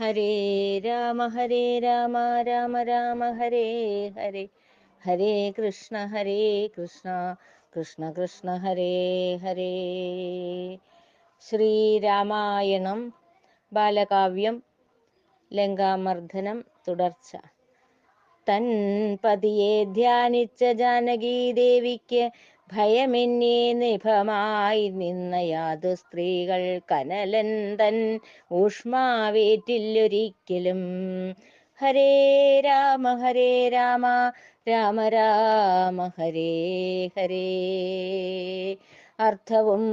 ഹരേ രാമ രാമ രാമ ഹരേ ഹരേ, ഹരേ കൃഷ്ണ കൃഷ്ണ കൃഷ്ണ ഹരേ ഹരേ. ശ്രീരാമായണം ബാലകാവ്യം ലങ്കാമർദ്ദനം തുടർച്ച. തൻ പതിയെ ധ്യാനിച്ച ജാനകീദേവിക്ക് ഭയമെന്നേ നിഭമായി നിന്ന യാതു സ്ത്രീകൾ കനലൻ തൻ ഊഷ്മാവേറ്റില്ലൊരിക്കലും. ഹരേ രാമ രാമ രാമ ഹരേ ഹരേ. അർത്ഥവും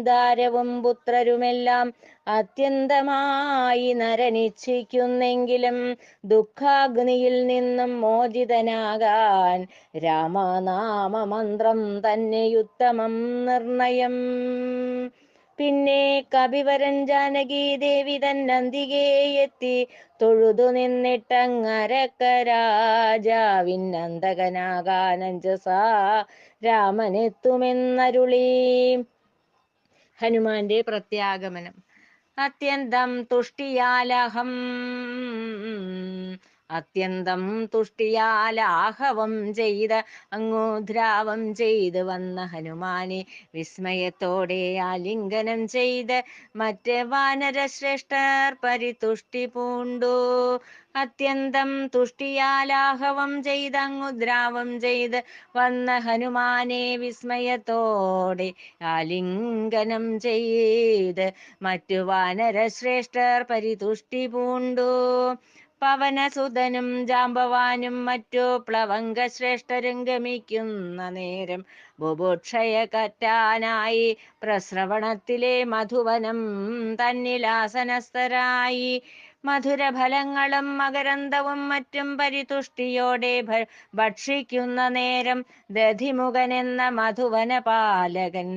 ദാരവും പുത്രരുമെല്ലാം അത്യന്തമായി നരനിച്ഛിക്കുന്നെങ്കിലും ദുഃഖാഗ്നിയിൽ നിന്നും മോചിതനാകാൻ രാമനാമമന്ത്രം തന്നെയുത്തമം നിർണയം. പിന്നെ കപിവരൻ ജാനകീദേവി തന്നന്തികേ എത്തി തൊഴുതു നിന്നിട്ടങ്ങരക്കരാജാവിന്നന്തകനാകാനഞ്ജസാ രാമനെത്തുമെന്നരുളി. ഹനുമാന്റെ പ്രത്യാഗമനം. അത്യന്തം തുഷ്ടിയാലാഹവം ചെയ്ത് അങ്ങോദ്രാവം ചെയ്ത് വന്ന ഹനുമാനെ വിസ്മയത്തോടെ ആലിംഗനം ചെയ്ത് മറ്റ് വാനരശ്രേഷ്ഠർ പരിതുഷ്ടി പൂണ്ടു. അത്യന്തം തുഷ്ടിയാലാഹവം ചെയ്ത് അങ്ങുദ്രാവം ചെയ്ത് വന്ന ഹനുമാനെ വിസ്മയത്തോടെ ആലിംഗനം ചെയ്ത് മറ്റു വാനരശ്രേഷ്ഠർ പരിതുഷ്ടി പൂണ്ടു. പവനസുതനും ജാമ്പവാനും മറ്റു പ്ലവംഗശ്രേഷ്ഠരും ഗമിക്കുന്ന നേരം ബുഭുക്ഷയകറ്റാനായി പ്രസ്രവണത്തിലെ മധുവനം തന്നിലാസനസ്ഥരായി മധുരഫലങ്ങളും മകരന്തവും മറ്റും പരിതുഷ്ടിയോടെ ഭക്ഷിക്കുന്ന നേരം ദധിമുഖനെന്ന മധുവനപാലകൻ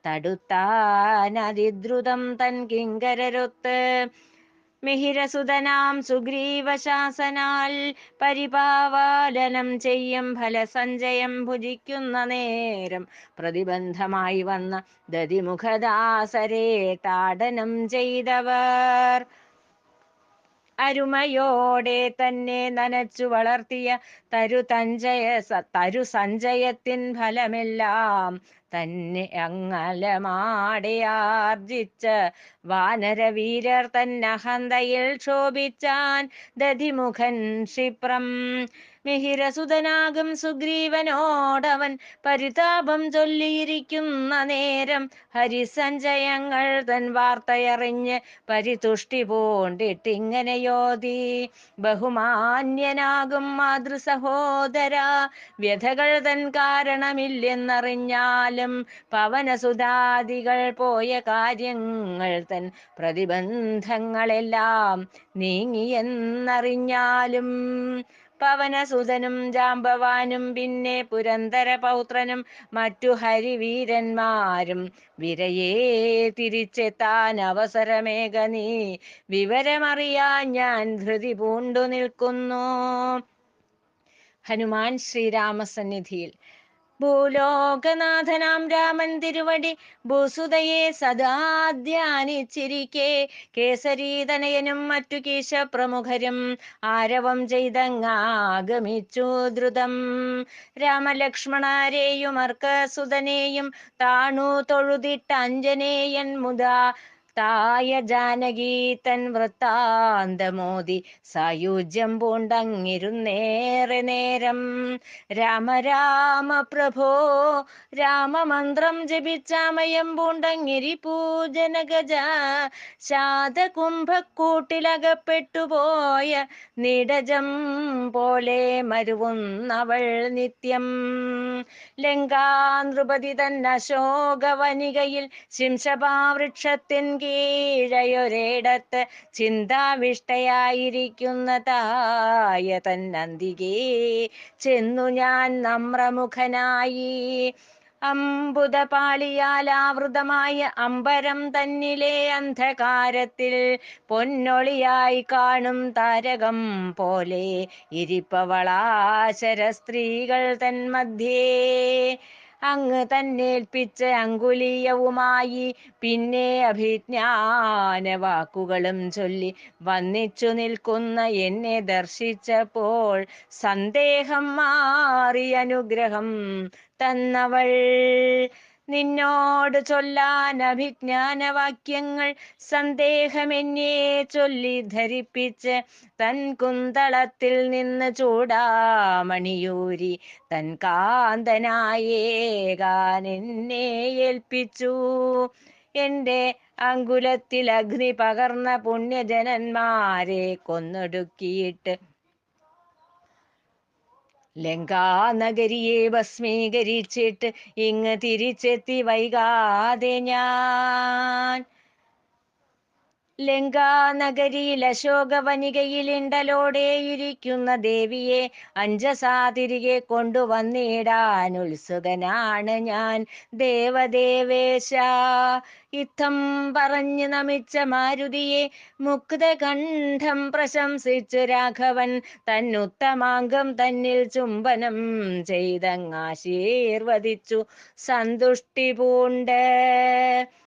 തടുത്താനതിദ്രുതം തൻ കിങ്കരരൊത്ത് മിഹിരസുതനാം സുഗ്രീവശാസനാൽ പരിപാലനം ചെയ്യും ഫലസഞ്ചയം ഭുജിക്കുന്ന നേരം പ്രതിബന്ധമായി വന്ന ദതിമുഖദാസരെ താടനം ചെയ്തവർ അരുമയോടെ തന്നെ നനച്ചു വളർത്തിയ തരുസഞ്ചയത്തിൻ ഫലമെല്ലാം തന്നെ അങ്ങലമാടയാർജിച്ച വാനരവീരർ തന്നഹന്തയിൽ ക്ഷോഭിച്ചാൻ ദധിമുഖൻ ക്ഷിപ്രം. മിഹിരസുതനാകും സുഗ്രീവനോടവൻ പരിതാപം ചൊല്ലിയിരിക്കുന്ന നേരം ഹരിസഞ്ചയങ്ങൾ തൻ വാർത്തയറിഞ്ഞ് പരിതുഷ്ടി പൂണ്ടിട്ടിങ്ങനെയോതി. ബഹുമാന്യനാകും മാതൃസഹോദര, വ്യഥകൾ തൻ കാരണമില്ലെന്നറിഞ്ഞാലും പവനസുതാദികൾ പോയ കാര്യങ്ങൾ തൻ പ്രതിബന്ധങ്ങളെല്ലാം നീങ്ങിയെന്നറിഞ്ഞാലും പവനസുതനും ജാമ്പവാനും പിന്നെ പുരന്തര പൗത്രനും മറ്റു ഹരിവീരന്മാരും വിരയേ തിരിച്ചെത്താൻ അവസരമേക നീ വിവരമറിയാൻ ഞാൻ ധൃതി പൂണ്ടു നിൽക്കുന്നു. ഹനുമാൻ ശ്രീരാമസന്നിധിയിൽ. ഭൂലോകനാഥനാം രാമൻ തിരുവടി ഭൂസുതയെ സദാ ധ്യാനിച്ചിരിക്കെ കേസരീതനയനും മറ്റു കീശപ്രമുഖരും ആരവം ചെയ്തങ്ങാഗമിച്ചു ദ്രുതം. രാമലക്ഷ്മണരെയും അർക്കസുതനെയും താണു തൊഴുതിട്ട് അഞ്ജനേയൻ മുതാ തായ ജാനകി തൻ വൃത്താന്തമോദി സായുജ്യം പൂണ്ടങ്ങിരുന്നേറെ നേരം. രാമ രാമ പ്രഭോ രാമമന്ത്രം ജപിച്ചാമയം പൂണ്ടങ്ങിരി പൂജനഗജ ശാതകുംഭക്കൂട്ടിലകപ്പെട്ടുപോയ നിടജം പോലെ മരുവുന്നവൾ നിത്യം. ലങ്കാനൃപതി തന്നശോകവനികയിൽ ശിംശപാവൃക്ഷത്തിൻ കീഴയൊരിടത്ത് ചിന്താവിഷ്ടയായിരിക്കുന്ന തായ തന്നന്തികേ ചെന്നു ഞാൻ നമ്രമുഖനായി. അംബുദപാളിയാലാവൃതമായ അമ്പരം തന്നിലെ അന്ധകാരത്തിൽ പൊന്നൊളിയായി കാണും താരകം പോലെ ഇരിപ്പവളാശര സ്ത്രീകൾ തന്മധ്യേ. അങ്ങ് തന്നേൽപ്പിച്ച അങ്കുലീയവുമായി പിന്നെ അഭിജ്ഞാന വാക്കുകളും ചൊല്ലി വന്നിച്ചു നിൽക്കുന്ന എന്നെ ദർശിച്ചപ്പോൾ സന്ദേഹം മാറി അനുഗ്രഹം തന്നവൾ. നിന്നോട് ചൊല്ലാൻ അഭിജ്ഞാനവാക്യങ്ങൾ സന്ദേഹമെന്നേ ചൊല്ലി ധരിപ്പിച്ച് തൻ കുന്തളത്തിൽ നിന്ന് ചൂടാമണിയൂരി തൻ കാന്തനായേകാൻ എന്നെ ഏൽപ്പിച്ചു. എന്റെ അങ്കുലത്തിൽ അഗ്നി പകർന്ന പുണ്യജനന്മാരെ കൊന്നൊടുക്കിയിട്ട് ലങ്കാനഗരിയെ ഭസ്മീകരിച്ചിട്ട് ഇങ്ങ് തിരിച്ചെത്തി വൈകാതെ ഞാൻ. ലങ്കാനഗരിയിൽ അശോകവനികയിൽ ഇണ്ടലോടെയിരിക്കുന്ന ദേവിയെ അഞ്ജസാ തിരികെ കൊണ്ടുവന്നിടാൻ ഉത്സുകനാണ് ഞാൻ ദേവദേവേശ. ഇത്തം പറഞ്ഞു നമിച്ച മാരുതിയെ മുക്തകണ്ഠം പ്രശംസിച്ചു രാഘവൻ തന്നുത്തമാംഗം തന്നിൽ ചുംബനം ചെയ്തങ്ങാശീർവദിച്ചു സന്തുഷ്ടി പൂണ്ട്.